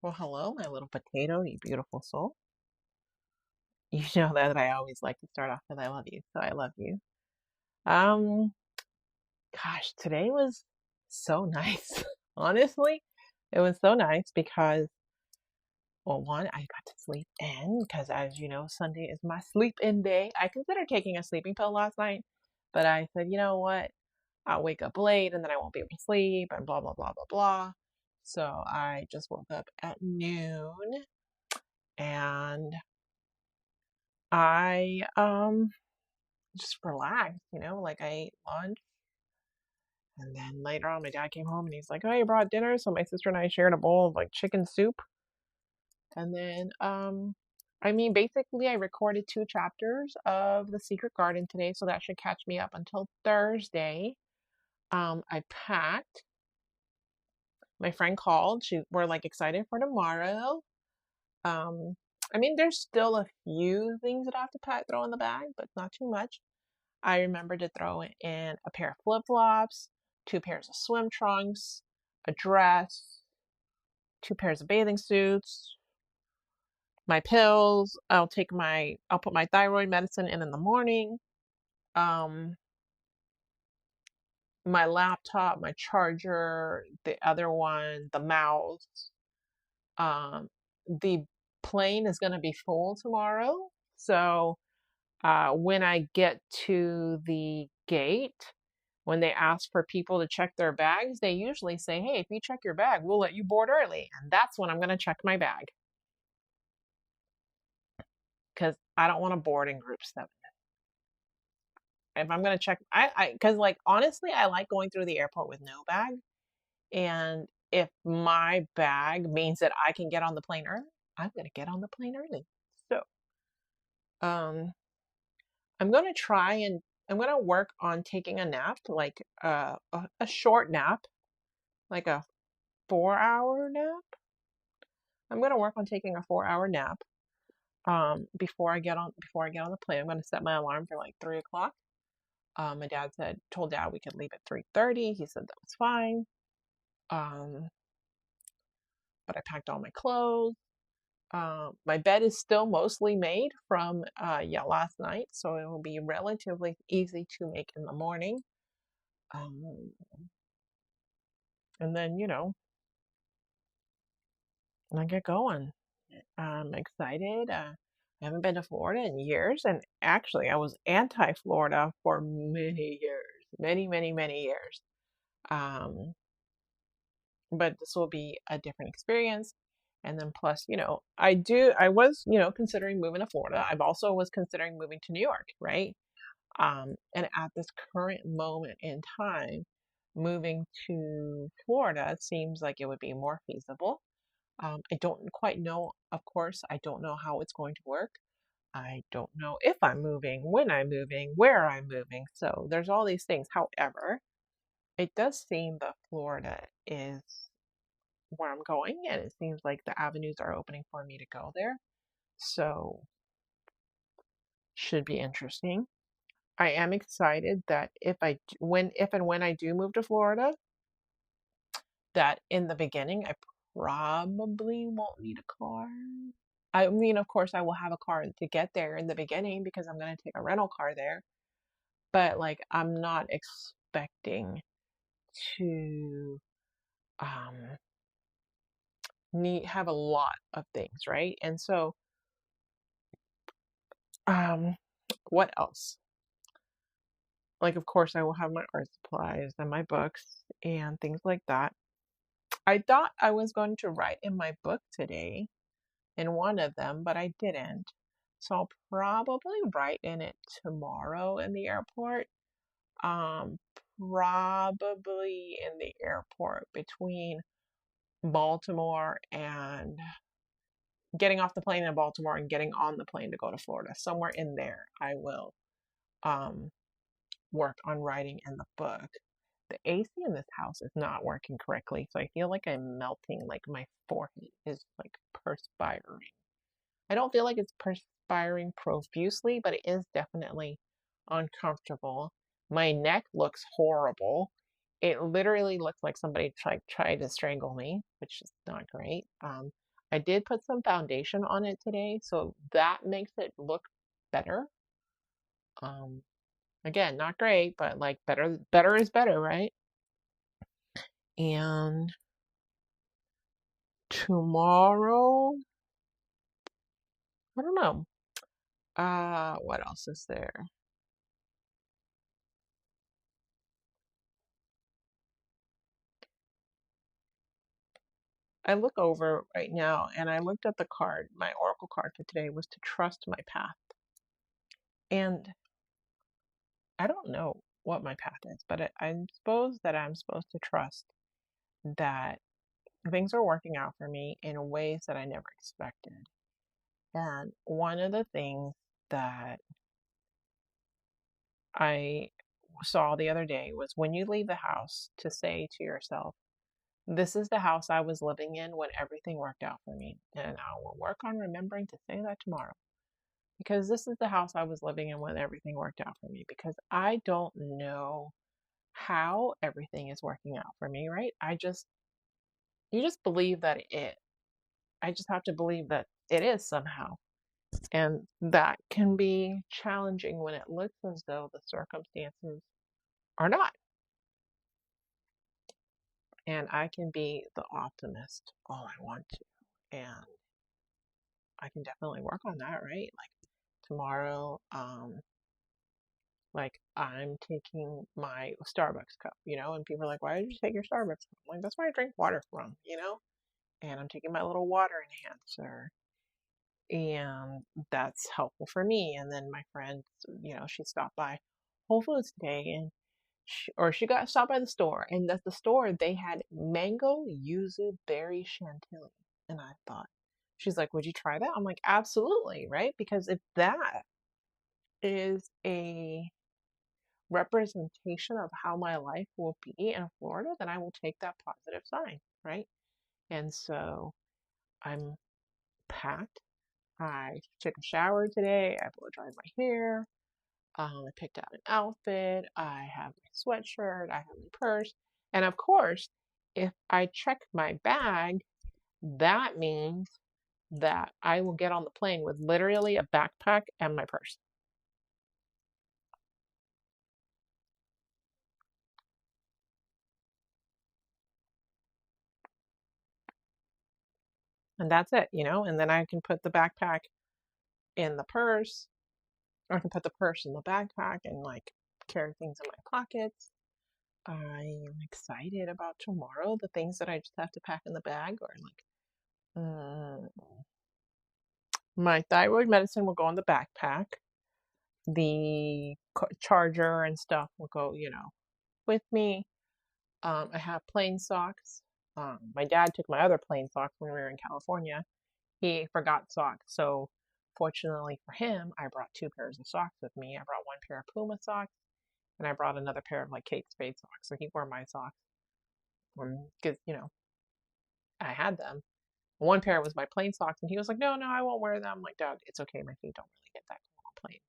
Well, hello, my little potato, you beautiful soul. You know that I always like to start off with I love you, so I love you. Um, today was so nice. Honestly, it was so nice because, well, one, I got to sleep in because, as you know, Sunday is my sleep in day. I considered taking a sleeping pill last night, but I said, you know what? I'll wake up late and then I won't be able to sleep and blah, blah, blah, blah, blah. So I just woke up at noon and I just relaxed, like I ate lunch and then later on my dad came home and he's like, "Oh, you brought dinner." So my sister and I shared a bowl of like chicken soup. And then I mean basically I recorded 2 chapters of The Secret Garden today, so that should catch me up until Thursday. I packed. My friend called. We're like excited for tomorrow. Um I mean there's still a few things that I have to pack throw in the bag, but not too much. I remember to throw in a pair of flip-flops, 2 pairs of swim trunks, a dress, 2 pairs of bathing suits, my pills. I'll put my thyroid medicine in the morning. Um, my laptop, my charger, the other one, the mouse. Um, the plane is going to be full tomorrow. So when I get to the gate, when they ask for people to check their bags, they usually say, "Hey, if you check your bag, we'll let you board early." And that's when I'm going to check my bag because I don't want to board in group 7. If I'm going to check, because like honestly, I like going through the airport with no bag. And if my bag means that I can get on the plane early, I'm going to get on the plane early. So, um, I'm going to try and I'm going to work on taking a nap, like a short nap, like a 4-hour nap. I'm going to work on taking a 4-hour nap before I get on the plane. I'm going to set my alarm for like 3 o'clock. My dad told dad we could leave at 3:30. He said that was fine. Um, but I packed all my clothes. My bed is still mostly made from last night, so it will be relatively easy to make in the morning. Um, and then I get going. I'm excited. I haven't been to Florida in years, and actually, I was anti-Florida for many years, many, many, many years. Um, but this will be a different experience. And then plus, I was, considering moving to Florida. I've also was considering moving to New York, right? And at this current moment in time, moving to Florida seems like it would be more feasible. I don't quite know, of course, I don't know how it's going to work. I don't know if I'm moving, when I'm moving, where I'm moving. So there's all these things. However, it does seem that Florida is where I'm going, and it seems like the avenues are opening for me to go there. So should be interesting. I am excited that if and when I do move to Florida, that in the beginning I probably won't need a car. I mean, of course, I will have a car to get there in the beginning because I'm going to take a rental car there. But like, I'm not expecting to um, need have a lot of things, right? And so, um, what else? Like, of course, I will have my art supplies and my books and things like that. I thought I was going to write in my book today in one of them, but I didn't. So I'll probably write in it tomorrow in the airport. Um, Probably in the airport between Baltimore and getting off the plane in Baltimore and getting on the plane to go to Florida. Somewhere in there, I will um, work on writing in the book. The AC in this house is not working correctly, so I feel like I'm melting, like my forehead is like perspiring. I don't feel like it's perspiring profusely, but it is definitely uncomfortable. My neck looks horrible. It literally looks like somebody tried to strangle me, which is not great. I did put some foundation on it today, so that makes it look better. Um, Again, not great, but like better is better, right? And tomorrow, I don't know. What else is there? I look over right now and I looked at the card. My oracle card for today was to trust my path. And I don't know what my path is, but I suppose that I'm supposed to trust that things are working out for me in ways that I never expected. And one of the things that I saw the other day was when you leave the house to say to yourself, this is the house I was living in when everything worked out for me. And I will work on remembering to say that tomorrow. Because this is the house I was living in when everything worked out for me. Because I don't know how everything is working out for me, right? You just believe that I just have to believe that it is somehow. And that can be challenging when it looks as though the circumstances are not. And I can be the optimist all I want to. And I can definitely work on that, right? Like tomorrow, like I'm taking my Starbucks cup, and people are like, why did you take your Starbucks cup? I'm like, that's where I drink water from. And I'm taking my little water enhancer. And that's helpful for me. And then my friend, she stopped by Whole Foods today and she got stopped by the store. And at the store, they had mango yuzu berry chantilly. And I thought, she's like, would you try that? I'm like, absolutely, right? Because if that is a representation of how my life will be in Florida, then I will take that positive sign, right? And so I'm packed. I took a shower today. I blow dried my hair. I picked out an outfit. I have my sweatshirt. I have my purse. And of course, if I check my bag, that means that I will get on the plane with literally a backpack and my purse. And that's it. And then I can put the backpack in the purse, or I can put the purse in the backpack and like carry things in my pockets. I am excited about tomorrow. The things that I just have to pack in the bag are like, my thyroid medicine will go in the backpack. The charger and stuff will go, with me. I have plain socks. My dad took my other plain socks when we were in California. He forgot socks, so fortunately for him, I brought two pairs of socks with me. I brought one pair of Puma socks, and I brought another pair of like Kate Spade socks. So he wore my socks because I had them. One pair was my plain socks, and he was like, "No, no, I won't wear them." I'm like, "Dad, it's okay. My feet don't really get that cold on plane."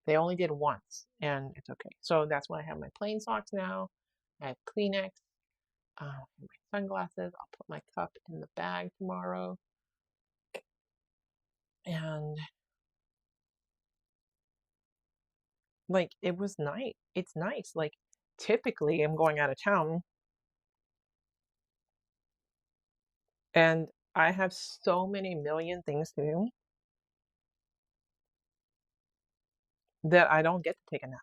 They only did once, and it's okay. So that's why I have my plain socks now. I have Kleenex, my sunglasses. I'll put my cup in the bag tomorrow, and like it was nice. It's nice. Like typically, I'm going out of town, and I have so many million things to do that I don't get to take a nap.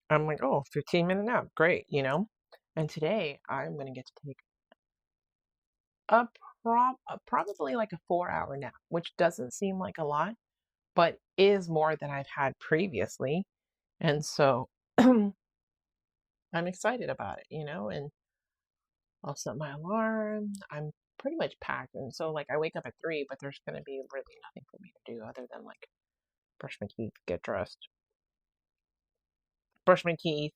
I'm like, oh, 15-minute nap, great. And today I'm gonna get to take a probably like a 4-hour nap, which doesn't seem like a lot, but is more than I've had previously. And so I'm excited about it, and I'll set my alarm. I'm pretty much packed. And so like I wake up at 3, but there's gonna be really nothing for me to do other than like brush my teeth, get dressed, brush my teeth,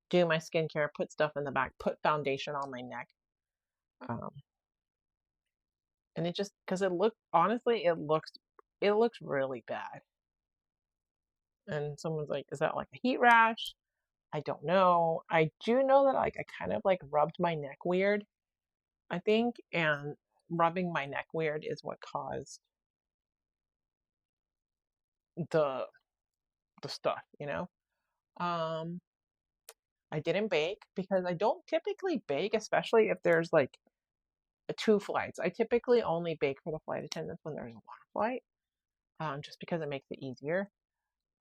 do my skincare, put stuff in the back, put foundation on my neck. Um, and it just because it looks really bad. And someone's like, is that like a heat rash? I don't know. I do know that like I kind of like rubbed my neck weird, I think, and rubbing my neck weird is what caused the the stuff, you know. Um, I didn't bake because I don't typically bake, especially if there's like two flights. I typically only bake for the flight attendants when there's one flight, just because it makes it easier.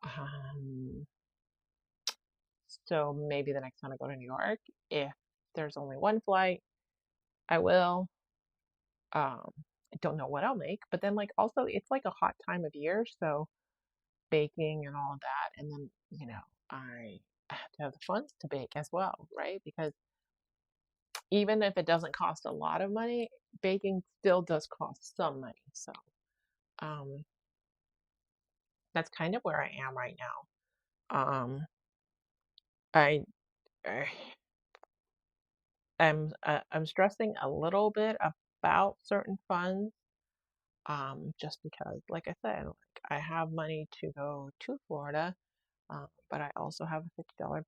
Um, so maybe the next time I go to New York, if there's only one flight, I will. I don't know what I'll make, but then like also it's like a hot time of year, so baking and all of that, and then I have to have the funds to bake as well, right? Because even if it doesn't cost a lot of money, baking still does cost some money. So um, that's kind of where I am right now. I, I I'm stressing a little bit about certain funds, just because, like I said, like I have money to go to Florida, but I also have a $50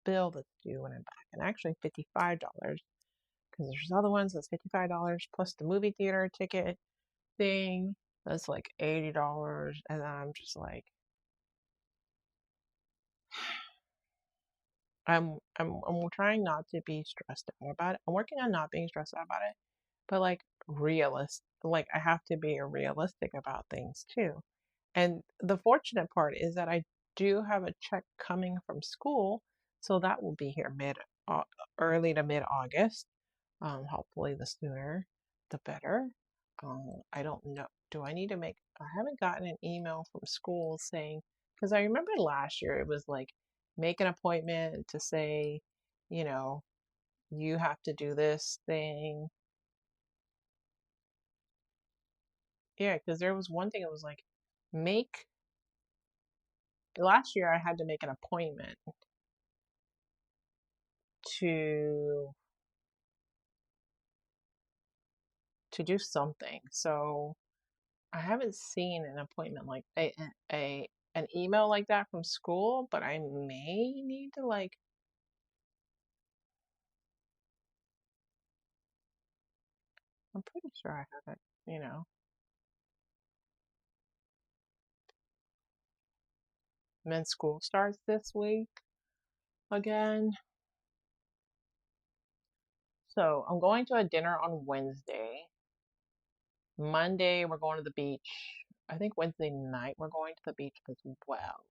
bill that's due when I'm back, and actually $55 because there's other ones that's $55 plus the movie theater ticket thing that's like $80, and I'm just like I'm trying not to be stressed out about it. I'm working on not being stressed out about it, but like like I have to be realistic about things too. And the fortunate part is that I do have a check coming from school, so that will be here early to mid August. Hopefully the sooner the better. I don't know. Do I need to make? I haven't gotten an email from school saying, because I remember last year it was like make an appointment to say, you know, you have to do this thing. Yeah, because there was one thing it was like make last year I had to make an appointment to do something. So I haven't seen an appointment like a an email like that from school, but I may need to like I'm pretty sure I have it, you know. And then school starts this week again. So I'm going to a dinner on Wednesday. Monday we're going to the beach. I think Wednesday night we're going to the beach as well.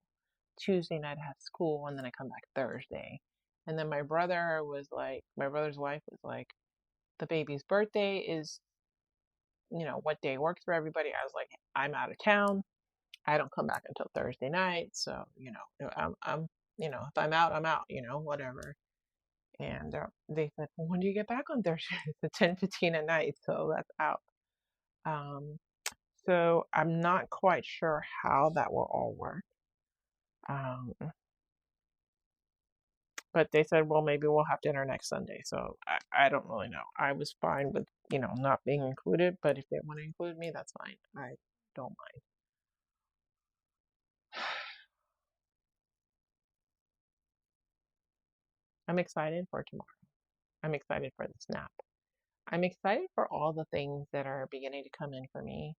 Tuesday night I have school and then I come back Thursday. And then my brother's wife was like, the baby's birthday is, what day works for everybody. I was like, I'm out of town. I don't come back until Thursday night. So, if I'm out, I'm out, whatever. And they said, well, when do you get back on Thursday? It's 10:15 at night. So that's out. Um, so I'm not quite sure how that will all work. Um, but they said, well, maybe we'll have dinner next Sunday. So I don't really know. I was fine with, not being included, but if they want to include me, that's fine. I don't mind. I'm excited for tomorrow. I'm excited for the snap. I'm excited for all the things that are beginning to come in for me.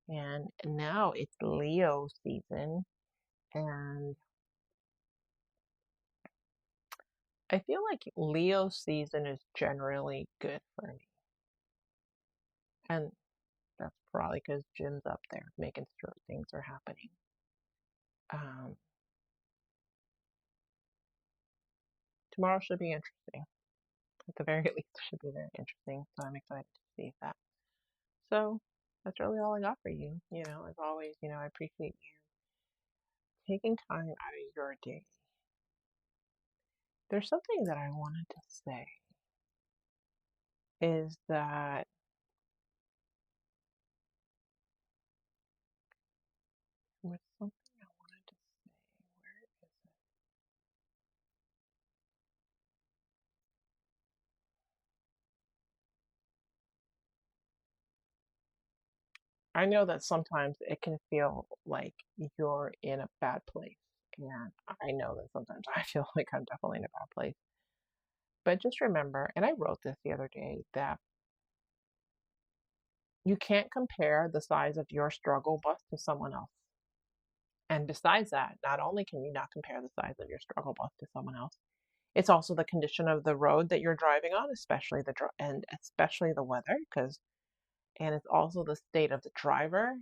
And now it's Leo season. And I feel like Leo season is generally good for me. And that's probably because Jim's up there making sure things are happening. Um, Tomorrow should be interesting. At the very least, it should be very interesting. So I'm excited to see that. So that's really all I got for you. As always, I appreciate you taking time out of your day. There's something that I wanted to say is that with something I wanted to say, where is it? I know that sometimes it can feel like you're in a bad place. And I know that sometimes I feel like I'm definitely in a bad place. But just remember, and I wrote this the other day, that You can't compare the size of your struggle bus to someone else. And besides that, not only can you not compare the size of your struggle bus to someone else, it's also the condition of the road that you're driving on, especially especially the weather, and it's also the state of the driver.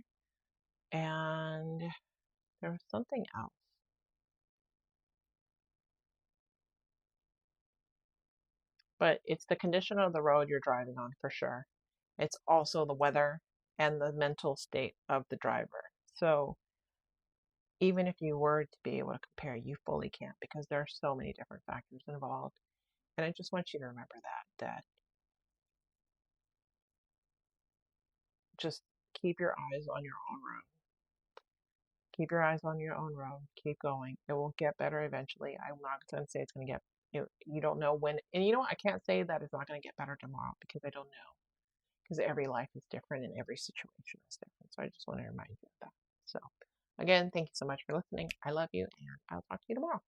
And there was something else. But it's the condition of the road you're driving on for sure. It's also the weather and the mental state of the driver. So even if you were to be able to compare, you fully can't because there are so many different factors involved. And I just want you to remember that just keep your eyes on your own road. Keep your eyes on your own road. Keep going. It will get better eventually. I'm not going to say it's going to get, you don't know when. And you know what? I can't say that it's not going to get better tomorrow because I don't know. Because every life is different and every situation is different. So I just want to remind you of that. So, again, thank you so much for listening. I love you, and I'll talk to you tomorrow.